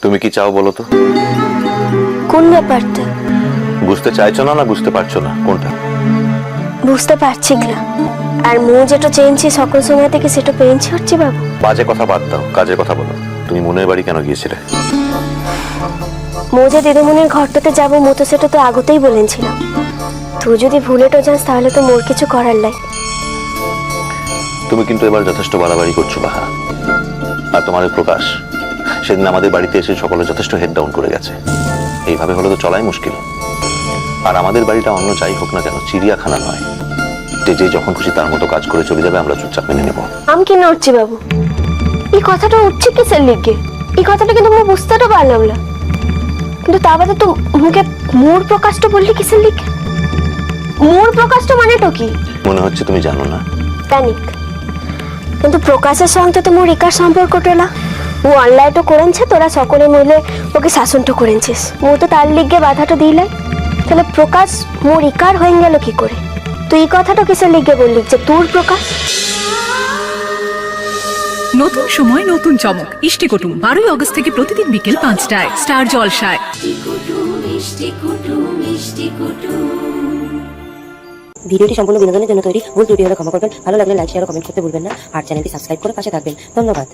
তুমি কি চাও বলো তো? কোন ব্যাপারটা? বুঝতে চাইছো না, না বুঝতে পারছো না, কোনটা? বুঝতে পারছি না। আর মু যেটা চেয়েছি সকল সময় থেকে সেটা পেয়েছি হচ্ছে বাবু। বাজে কথা বাদ দাও, কাজের কথা বলো। তুমি মনের বাড়ি কেন গিয়েছিলে? মু যে দিদিমণির ঘরটাতে যাবো মু তো সেটা তো আগতেই বলেছিলাম। তুই যদি ভুলেটো যাস তাহলে তো মোর কিছু করার নাই। তুমি কিন্তু এবার যথেষ্ট বাড়াবাড়ি করছো বাহা। আর তোমার প্রকাশ সেদিন আমাদের বাড়িতে এসে সকলে যথেষ্ট হেড ডাউন করে গেছে। এইভাবে হলে তো চলাই মুশকিল। আর আমাদের বাড়িটা অন্য যাই হোক না কেন চিড়িয়াখানা নয় যে যে যখন খুশি তার মতো কাজ করে চলে যাবে, আমরা চুপচাপ মেনে নেব। আমি কি নড়ছি বাবু? এই কথাটা উঠছে কিসের লিগে? এই কথাটা কিন্তু মু বুঝতে তো পারলাম না। কিন্তু তা বাদে তো মুখে মোর প্রকাশটা বললি কিসের লিগে? মোর প্রকাশটা মানেটা কি? মনে হচ্ছে তুমি জানো না। প্যানিক। কিন্তু প্রকাশের সঙ্গে তো মোর ইকার সম্পর্কটা না। ও অনলাইনটা করেছে, তোরা সকলে মিলে ওকে শাসনটা করেছিস। ও তো তার লিগে বাধাটা দিলে। তাহলে প্রকাশ মোর ইকার হয়ে গেল কি করে? তুই এই কথাটা কিসের লিগে বললি যে তোর প্রকাশ? নতুন সময় নতুন চমক। ইষ্টি কুটুম 12ই আগস্ট থেকে প্রতিদিন বিকেল 5টায় স্টার জলসায়। ভিডিওটি সম্পূর্ণ বিনোদনের জন্য তৈরি। ভুল ত্রুটি হলে ক্ষমা করবেন। ভালো লাগলে লাইক, শেয়ার ও কমেন্ট করতে ভুলবেন না। আর চ্যানেলটি সাবস্ক্রাইব করে পাশে থাকবেন। ধন্যবাদ।